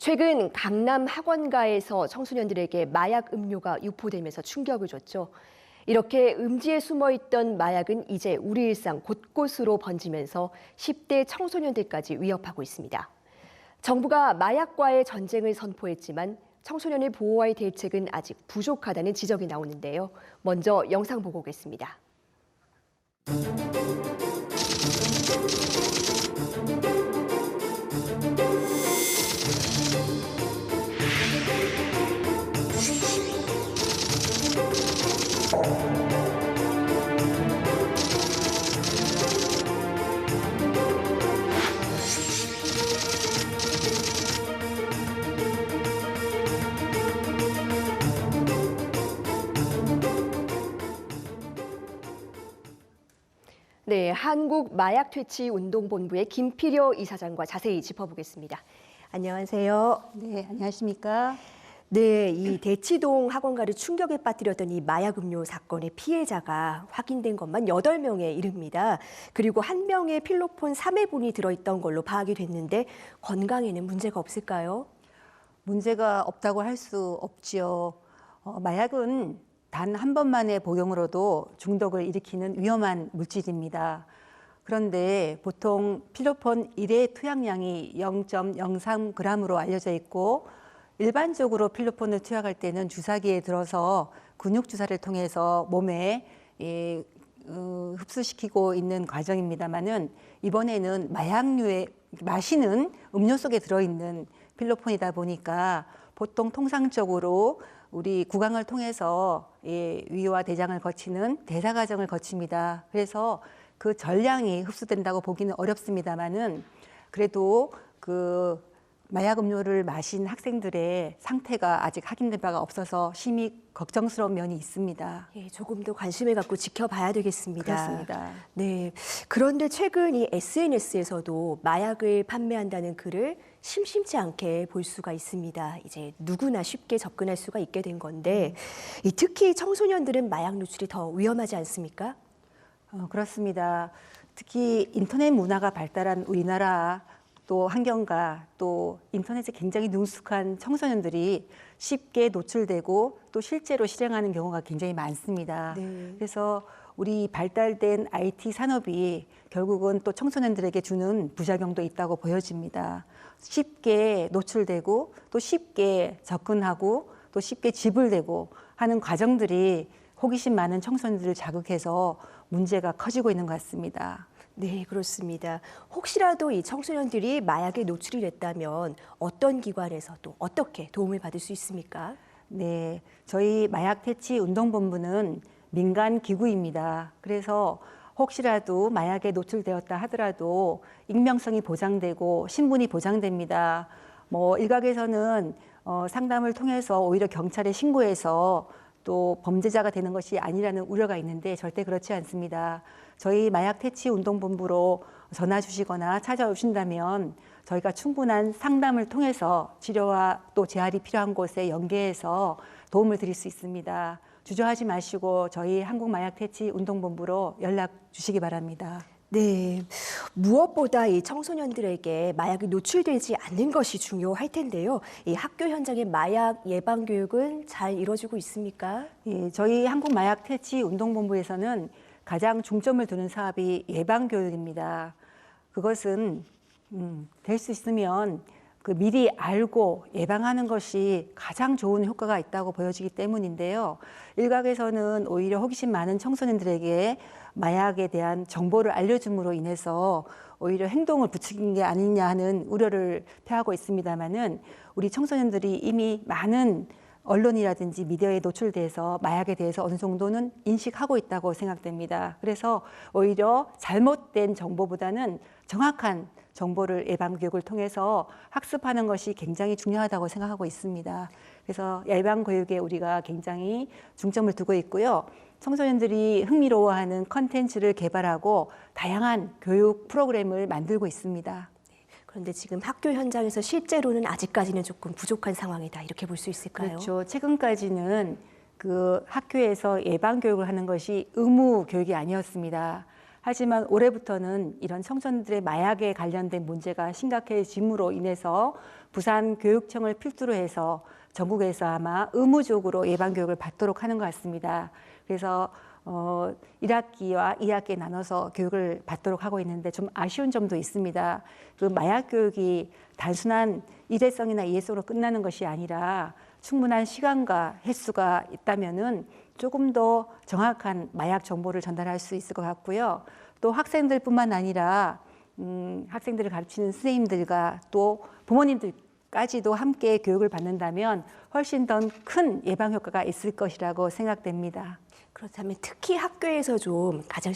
최근 강남 학원가에서 청소년들에게 마약 음료가 유포되면서 충격을 줬죠. 이렇게 음지에 숨어있던 마약은 이제 우리 일상 곳곳으로 번지면서 10대 청소년들까지 위협하고 있습니다. 정부가 마약과의 전쟁을 선포했지만 청소년을 보호할 대책은 아직 부족하다는 지적이 나오는데요. 먼저 영상 보고 오겠습니다. 네, 한국마약퇴치운동본부의 김필효 이사장과 자세히 짚어보겠습니다. 안녕하세요. 네, 안녕하십니까? 네, 이 대치동 학원가를 충격에 빠뜨렸던 이 마약 음료 사건의 피해자가 확인된 것만 8명에 이릅니다. 그리고 1명의 필로폰 3회분이 들어있던 걸로 파악이 됐는데 건강에는 문제가 없을까요? 문제가 없다고 할 수 없지요. 마약은 단 한 번만의 복용으로도 중독을 일으키는 위험한 물질입니다. 그런데 보통 필로폰 1회 투약량이 0.03g으로 알려져 있고 일반적으로 필로폰을 투약할 때는 주사기에 들어서 근육 주사를 통해서 몸에 흡수시키고 있는 과정입니다만은 이번에는 마약류의 마시는 음료 속에 들어있는 필로폰이다 보니까 보통 통상적으로 우리 구강을 통해서 위와 대장을 거치는 대사 과정을 거칩니다. 그래서 그 전량이 흡수된다고 보기는 어렵습니다만은 그래도 그 마약 음료를 마신 학생들의 상태가 아직 확인된 바가 없어서 심히 걱정스러운 면이 있습니다. 예, 조금 더 관심을 갖고 지켜봐야 되겠습니다. 그렇습니다. 네, 그런데 최근 이 SNS에서도 마약을 판매한다는 글을 심심치 않게 볼 수가 있습니다. 이제 누구나 쉽게 접근할 수가 있게 된 건데 특히 청소년들은 마약 노출이 더 위험하지 않습니까? 그렇습니다. 특히 인터넷 문화가 발달한 우리나라 또 환경과 또 인터넷에 굉장히 능숙한 청소년들이 쉽게 노출되고 또 실제로 실행하는 경우가 굉장히 많습니다. 네. 그래서 우리 발달된 IT 산업이 결국은 또 청소년들에게 주는 부작용도 있다고 보여집니다. 쉽게 노출되고 또 쉽게 접근하고 또 쉽게 지불되고 하는 과정들이 호기심 많은 청소년들을 자극해서 문제가 커지고 있는 것 같습니다. 네, 그렇습니다. 혹시라도 이 청소년들이 마약에 노출이 됐다면 어떤 기관에서 또 어떻게 도움을 받을 수 있습니까? 네, 저희 마약퇴치운동본부는 민간 기구입니다. 그래서 혹시라도 마약에 노출되었다 하더라도 익명성이 보장되고 신분이 보장됩니다. 일각에서는 상담을 통해서 오히려 경찰에 신고해서 또 범죄자가 되는 것이 아니라는 우려가 있는데 절대 그렇지 않습니다. 저희 마약퇴치운동본부로 전화 주시거나 찾아오신다면 저희가 충분한 상담을 통해서 치료와 또 재활이 필요한 곳에 연계해서 도움을 드릴 수 있습니다. 주저하지 마시고 저희 한국마약퇴치운동본부로 연락 주시기 바랍니다. 네, 무엇보다 이 청소년들에게 마약이 노출되지 않는 것이 중요할 텐데요. 이 학교 현장의 마약 예방 교육은 잘 이루어지고 있습니까? 예, 저희 한국마약퇴치운동본부에서는 가장 중점을 두는 사업이 예방 교육입니다. 그것은 될 수 있으면 미리 알고 예방하는 것이 가장 좋은 효과가 있다고 보여지기 때문인데요. 일각에서는 오히려 호기심 많은 청소년들에게 마약에 대한 정보를 알려줌으로 인해서 오히려 행동을 부추긴 게 아니냐 하는 우려를 표하고 있습니다만은 우리 청소년들이 이미 많은 언론이라든지 미디어에 노출돼서 마약에 대해서 어느 정도는 인식하고 있다고 생각됩니다. 그래서 오히려 잘못된 정보보다는 정확한 정보를 예방교육을 통해서 학습하는 것이 굉장히 중요하다고 생각하고 있습니다. 그래서 예방교육에 우리가 굉장히 중점을 두고 있고요. 청소년들이 흥미로워하는 컨텐츠를 개발하고 다양한 교육 프로그램을 만들고 있습니다. 그런데 지금 학교 현장에서 실제로는 아직까지는 조금 부족한 상황이다 이렇게 볼 수 있을까요? 그렇죠. 최근까지는 그 학교에서 예방 교육을 하는 것이 의무 교육이 아니었습니다. 하지만 올해부터는 이런 청소년들의 마약에 관련된 문제가 심각해짐으로 인해서 부산교육청을 필두로 해서 전국에서 아마 의무적으로 예방교육을 받도록 하는 것 같습니다. 그래서 1학기와 2학기에 나눠서 교육을 받도록 하고 있는데 좀 아쉬운 점도 있습니다. 그 마약 교육이 단순한 일회성이나 이회성으로 끝나는 것이 아니라 충분한 시간과 횟수가 있다면은 조금 더 정확한 마약 정보를 전달할 수 있을 것 같고요. 또 학생들뿐만 아니라 학생들을 가르치는 선생님들과 또 부모님들까지도 함께 교육을 받는다면 훨씬 더 큰 예방 효과가 있을 것이라고 생각됩니다. 그렇다면 특히 학교에서 좀 가장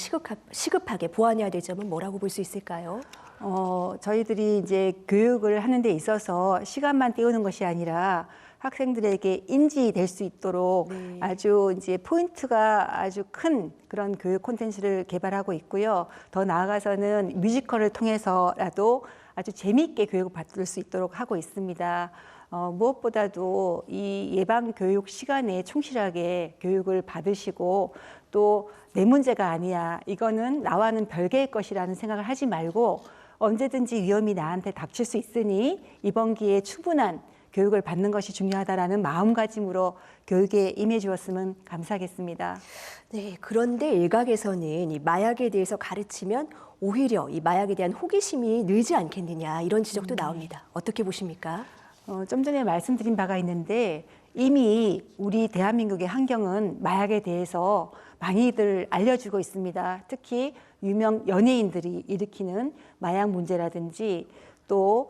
시급하게 보완해야 될 점은 뭐라고 볼 수 있을까요? 저희들이 이제 교육을 하는 데 있어서 시간만 때우는 것이 아니라 학생들에게 인지될 수 있도록 네. 아주 이제 포인트가 아주 큰 그런 교육 콘텐츠를 개발하고 있고요. 더 나아가서는 뮤지컬을 통해서라도 아주 재미있게 교육을 받을 수 있도록 하고 있습니다. 무엇보다도 이 예방 교육 시간에 충실하게 교육을 받으시고 또 내 문제가 아니야, 이거는 나와는 별개의 것이라는 생각을 하지 말고 언제든지 위험이 나한테 닥칠 수 있으니 이번 기회에 충분한 교육을 받는 것이 중요하다라는 마음가짐으로 교육에 임해 주었으면 감사하겠습니다. 네, 그런데 일각에서는 이 마약에 대해서 가르치면 오히려 이 마약에 대한 호기심이 늘지 않겠느냐 이런 지적도 나옵니다. 어떻게 보십니까? 좀 전에 말씀드린 바가 있는데 이미 우리 대한민국의 환경은 마약에 대해서 많이들 알려주고 있습니다. 특히 유명 연예인들이 일으키는 마약 문제라든지 또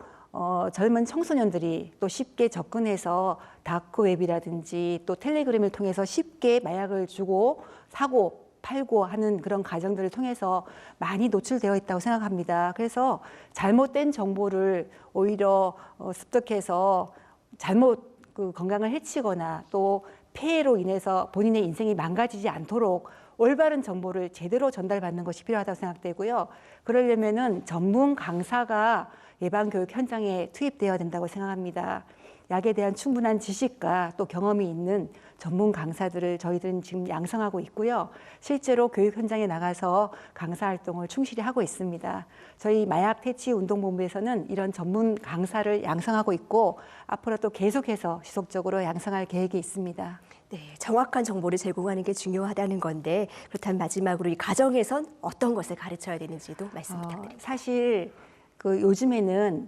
젊은 청소년들이 또 쉽게 접근해서 다크웹이라든지 또 텔레그램을 통해서 쉽게 마약을 주고 사고 팔고 하는 그런 과정들을 통해서 많이 노출되어 있다고 생각합니다. 그래서 잘못된 정보를 오히려 습득해서 잘못 그 건강을 해치거나 또 폐해로 인해서 본인의 인생이 망가지지 않도록 올바른 정보를 제대로 전달받는 것이 필요하다고 생각되고요. 그러려면은 전문 강사가 예방교육 현장에 투입되어야 된다고 생각합니다. 약에 대한 충분한 지식과 또 경험이 있는 전문 강사들을 저희들은 지금 양성하고 있고요. 실제로 교육 현장에 나가서 강사 활동을 충실히 하고 있습니다. 저희 마약 퇴치 운동본부에서는 이런 전문 강사를 양성하고 있고 앞으로 또 계속해서 지속적으로 양성할 계획이 있습니다. 네, 정확한 정보를 제공하는 게 중요하다는 건데 그렇다면 마지막으로 이 가정에선 어떤 것을 가르쳐야 되는지도 말씀 부탁드립니다. 사실 그 요즘에는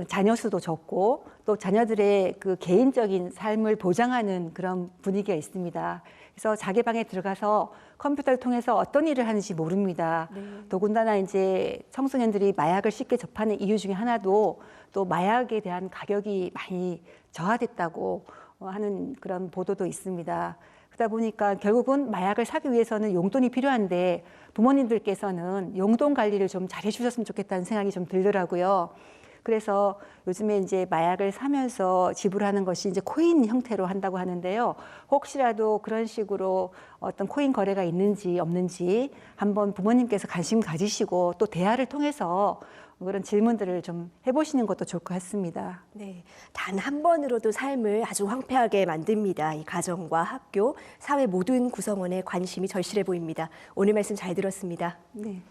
자녀 수도 적고 또 자녀들의 그 개인적인 삶을 보장하는 그런 분위기가 있습니다. 그래서 자기 방에 들어가서 컴퓨터를 통해서 어떤 일을 하는지 모릅니다. 네. 더군다나 이제 청소년들이 마약을 쉽게 접하는 이유 중에 하나도 또 마약에 대한 가격이 많이 저하됐다고 하는 그런 보도도 있습니다. 그러다 보니까 결국은 마약을 사기 위해서는 용돈이 필요한데 부모님들께서는 용돈 관리를 좀 잘해 주셨으면 좋겠다는 생각이 좀 들더라고요. 그래서 요즘에 이제 마약을 사면서 지불하는 것이 이제 코인 형태로 한다고 하는데요. 혹시라도 그런 식으로 어떤 코인 거래가 있는지 없는지 한번 부모님께서 관심 가지시고 또 대화를 통해서 그런 질문들을 좀 해보시는 것도 좋을 것 같습니다. 네, 단 한 번으로도 삶을 아주 황폐하게 만듭니다. 이 가정과 학교, 사회 모든 구성원의 관심이 절실해 보입니다. 오늘 말씀 잘 들었습니다. 네.